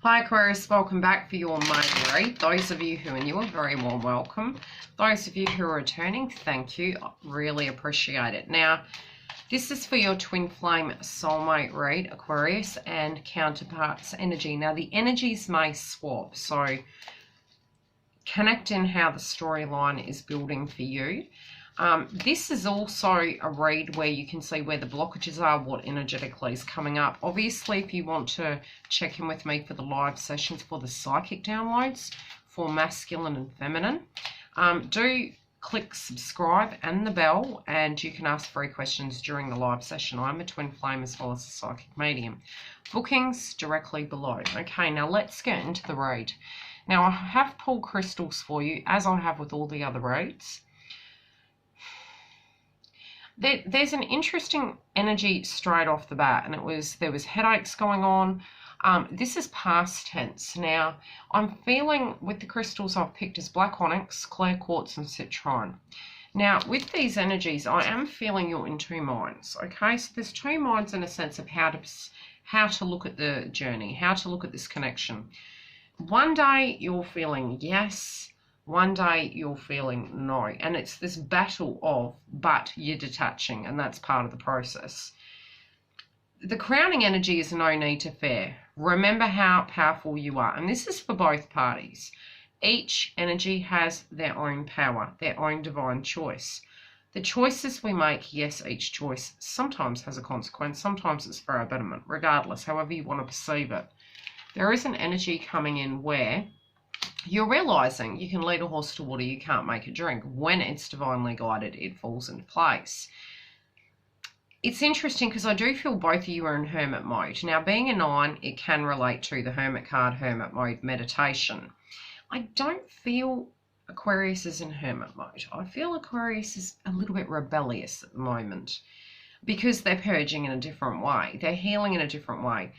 Hi Aquarius, welcome back for your main read. Those of you who are new, a very warm welcome. Those of you who are returning, thank you. I really appreciate it. Now, this is for your twin flame soulmate read, Aquarius, and counterparts energy. Now, the energies may swap, so connect in how the storyline is building for you. This is also a read where you can see where the blockages are, what energetically is coming up. Obviously, if you want to check in with me for the live sessions for the psychic downloads for masculine and feminine, do click subscribe and the bell, and you can ask free questions during the live session. I'm a twin flame as well as a psychic medium. Bookings directly below. Okay, now let's get into the read. Now, I have pulled crystals for you, as I have with all the other reads. There's an interesting energy straight off the bat, and there was headaches going on. This is past tense. Now, I'm feeling with the crystals I've picked as black onyx, clear quartz, and citrine. Now, with these energies, I am feeling you're in two minds. Okay, so there's two minds in a sense of how to look at the journey, how to look at this connection. One day you're feeling yes. One day you're feeling no, and it's this battle of, but you're detaching, and that's part of the process. The crowning energy is no need to fear. Remember how powerful you are, and this is for both parties. Each energy has their own power, their own divine choice. The choices we make, yes, each choice sometimes has a consequence, sometimes it's for our betterment, regardless, however you want to perceive it. There is an energy coming in where you're realizing you can lead a horse to water, you can't make it drink. When it's divinely guided, it falls into place. It's interesting because I do feel both of you are in hermit mode. Now, being a 9, it can relate to the hermit card, hermit mode, meditation. I don't feel Aquarius is in hermit mode. I feel Aquarius is a little bit rebellious at the moment because they're purging in a different way. They're healing in a different way.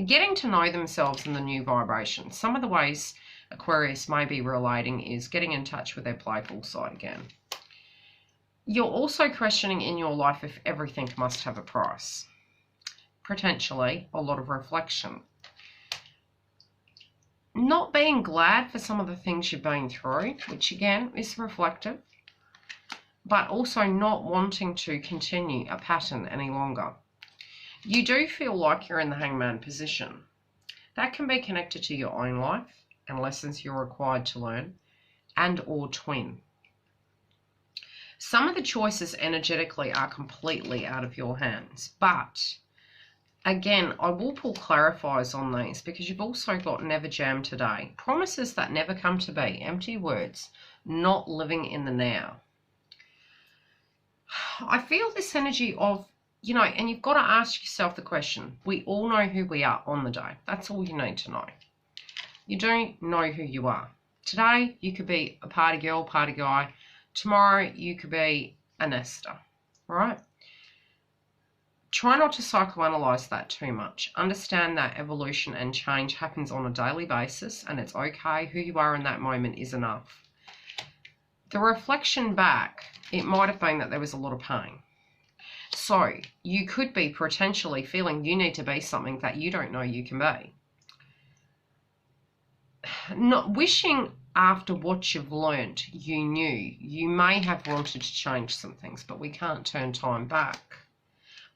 Getting to know themselves in the new vibration. Some of the ways Aquarius may be relating is getting in touch with their playful side again. You're also questioning in your life if everything must have a price. Potentially a lot of reflection. Not being glad for some of the things you've been through, which again is reflective, but also not wanting to continue a pattern any longer. You do feel like you're in the hangman position. That can be connected to your own life and lessons you're required to learn, and or twin. Some of the choices energetically are completely out of your hands, but again, I will pull clarifiers on these because you've also got never jam today. Promises that never come to be, empty words, not living in the now. I feel this energy of, you know, and you've got to ask yourself the question, we all know who we are on the day. That's all you need to know. You don't know who you are. Today, you could be a party girl, party guy. Tomorrow, you could be a nester, right? Try not to psychoanalyze that too much. Understand that evolution and change happens on a daily basis, and it's okay. Who you are in that moment is enough. The reflection back, it might have been that there was a lot of pain. So you could be potentially feeling you need to be something that you don't know you can be. Not wishing after what you've learned you knew. You may have wanted to change some things, but we can't turn time back.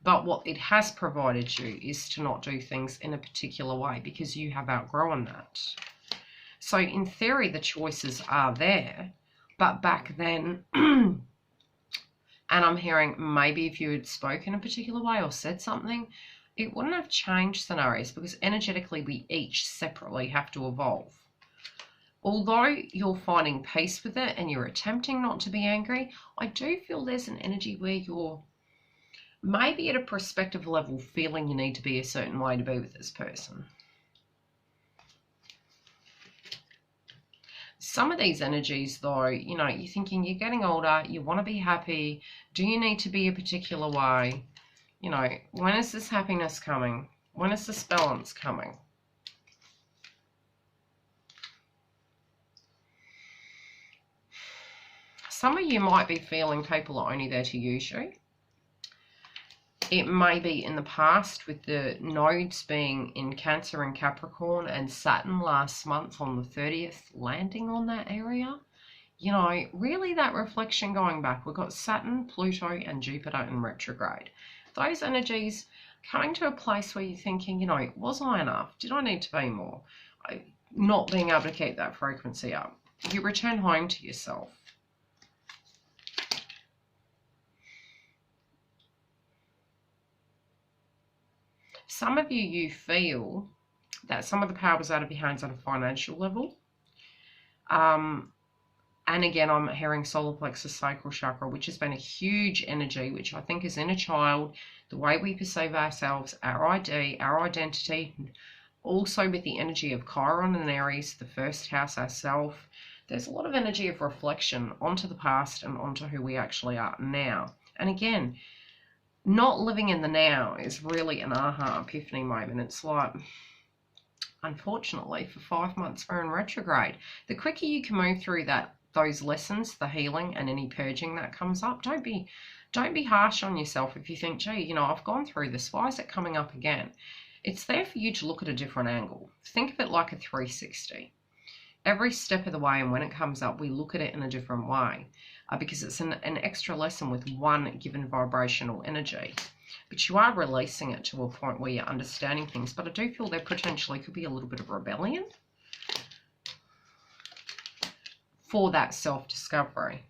But what it has provided you is to not do things in a particular way because you have outgrown that. So in theory, the choices are there, but back then, and I'm hearing maybe if you had spoken a particular way or said something, it wouldn't have changed scenarios because energetically we each separately have to evolve. Although you're finding peace with it and you're attempting not to be angry, I do feel there's an energy where you're maybe at a perspective level feeling you need to be a certain way to be with this person. Some of these energies, though, you know, you're thinking you're getting older, you want to be happy. Do you need to be a particular way? You know, when is this happiness coming? When is this balance coming? Some of you might be feeling people are only there to use you. It may be in the past with the nodes being in Cancer and Capricorn and Saturn last month on the 30th landing on that area. You know, really that reflection going back. We've got Saturn, Pluto and Jupiter in retrograde. Those energies coming to a place where you're thinking, you know, was I enough? Did I need to be more? Not being able to keep that frequency up. You return home to yourself. Some of you feel that some of the power was out of your hands on a financial level. And again, I'm hearing solar plexus, sacral chakra, which has been a huge energy, which I think is inner child, the way we perceive ourselves, our ID, our identity, also with the energy of Chiron and Aries, the first house, ourself. There's a lot of energy of reflection onto the past and onto who we actually are now. And again, not living in the now is really an aha epiphany moment. It's like, unfortunately, for 5 months we're in retrograde. The quicker you can move through those lessons, the healing and any purging that comes up, don't be harsh on yourself if you think, gee, you know, I've gone through this, why is it coming up again? It's there for you to look at a different angle. Think of it like a 360. Every step of the way, and when it comes up, we look at it in a different way, because it's an extra lesson with one given vibrational energy. But you are releasing it to a point where you're understanding things. But I do feel there potentially could be a little bit of rebellion for that self-discovery.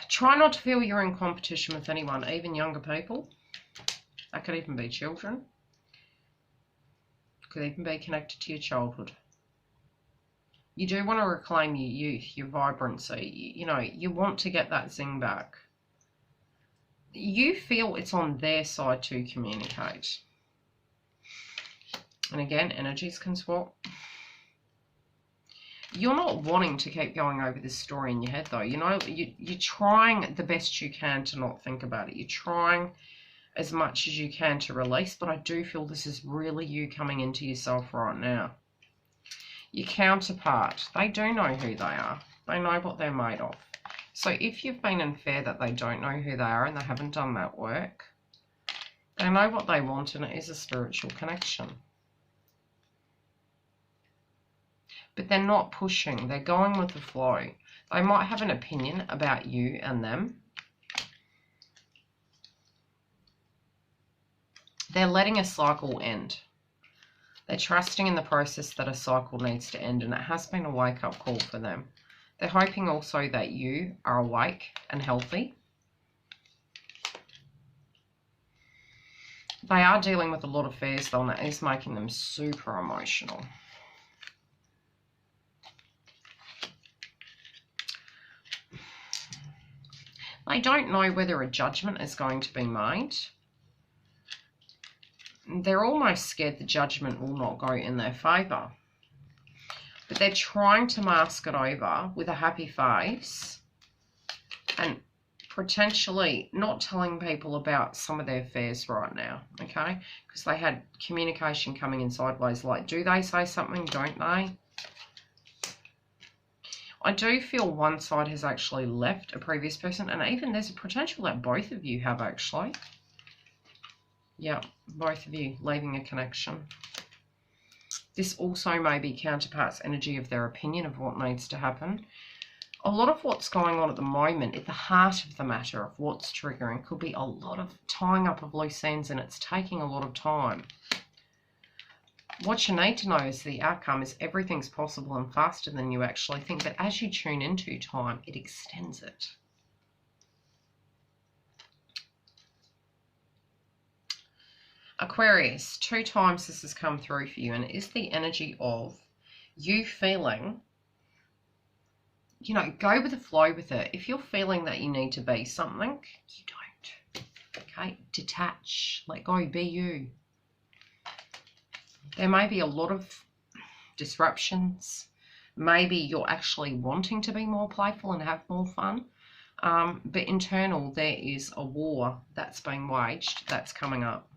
Try not to feel you're in competition with anyone, even younger people. That could even be children. Could even be connected to your childhood. You do want to reclaim your youth, your vibrancy. You know, you want to get that zing back. You feel it's on their side to communicate. And again, energies can swap. You're not wanting to keep going over this story in your head, though. You know, you're trying the best you can to not think about it. You're trying as much as you can to release, but I do feel this is really you coming into yourself right now. Your counterpart, they do know who they are. They know what they're made of. So if you've been unfair that they don't know who they are and they haven't done that work, they know what they want, and it is a spiritual connection. But they're not pushing. They're going with the flow. They might have an opinion about you and them. They're letting a cycle end. They're trusting in the process that a cycle needs to end, and it has been a wake-up call for them. They're hoping also that you are awake and healthy. They are dealing with a lot of fears, though, and it is making them super emotional. They don't know whether a judgment is going to be made. They're almost scared the judgment will not go in their favour. But they're trying to mask it over with a happy face and potentially not telling people about some of their fears right now, okay? Because they had communication coming in sideways, like, do they say something, don't they? I do feel one side has actually left a previous person, and even there's a potential that both of you have actually. Yeah, both of you leaving a connection. This also may be counterparts' energy of their opinion of what needs to happen. A lot of what's going on at the moment, at the heart of the matter of what's triggering, could be a lot of tying up of loose ends, and it's taking a lot of time. What you need to know is the outcome is everything's possible and faster than you actually think, but as you tune into time, it extends it. Aquarius, 2 times this has come through for you, and it is the energy of you feeling, you know, go with the flow with it. If you're feeling that you need to be something, you don't. Okay, detach, let go, be you. There may be a lot of disruptions. Maybe you're actually wanting to be more playful and have more fun. But internal, there is a war that's being waged, that's coming up.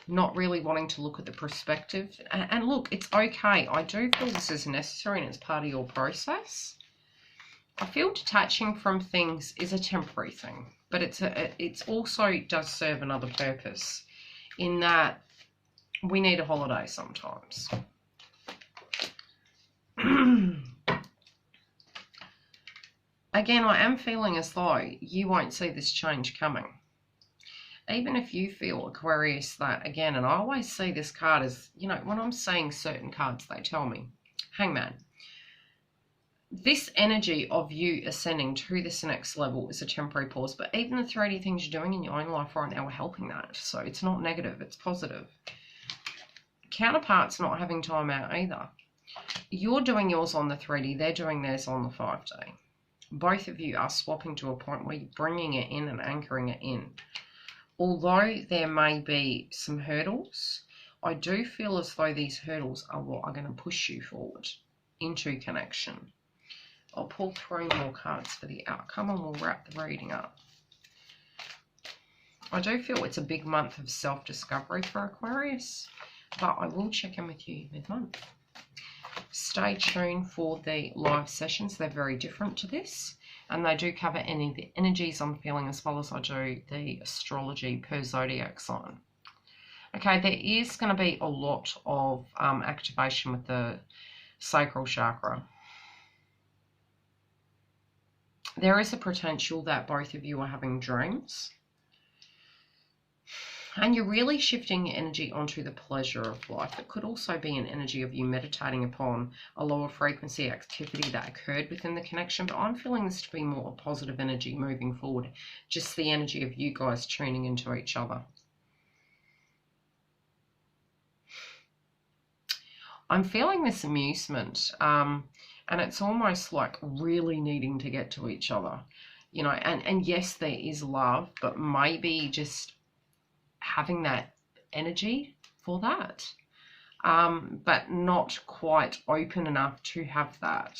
Not really wanting to look at the perspective. And look, it's okay. I do feel this is necessary and it's part of your process. I feel detaching from things is a temporary thing, but it's also does serve another purpose in that we need a holiday sometimes. Again, I am feeling as though you won't see this change coming. Even if you feel, Aquarius, that, again, and I always see this card as, you know, when I'm seeing certain cards, they tell me, Hangman, this energy of you ascending to this next level is a temporary pause, but even the 3D things you're doing in your own life right now are helping that. So it's not negative, it's positive. Counterpart's not having time out either. You're doing yours on the 3D, they're doing theirs on the 5D. Both of you are swapping to a point where you're bringing it in and anchoring it in. Although there may be some hurdles, I do feel as though these hurdles are what are going to push you forward into connection. I'll pull 3 more cards for the outcome and we'll wrap the reading up. I do feel it's a big month of self-discovery for Aquarius, but I will check in with you mid-month. Stay tuned for the live sessions. They're very different to this, and they do cover any of the energies I'm feeling as well as I do the astrology per zodiac sign. Okay, there is going to be a lot of activation with the sacral chakra. There is a potential that both of you are having dreams. And you're really shifting your energy onto the pleasure of life. It could also be an energy of you meditating upon a lower frequency activity that occurred within the connection. But I'm feeling this to be more a positive energy moving forward. Just the energy of you guys tuning into each other. I'm feeling this amusement. And it's almost like really needing to get to each other. You know, and yes, there is love, but maybe just having that energy for that, but not quite open enough to have that.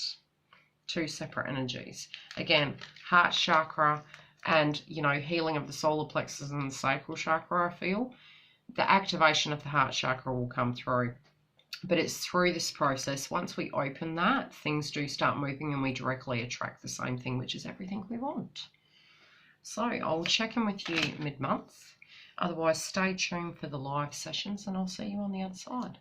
2 separate energies. Again, heart chakra and, you know, healing of the solar plexus and the sacral chakra, I feel. The activation of the heart chakra will come through. But it's through this process, once we open that, things do start moving and we directly attract the same thing, which is everything we want. So I'll check in with you mid-month. Otherwise, stay tuned for the live sessions and I'll see you on the other side.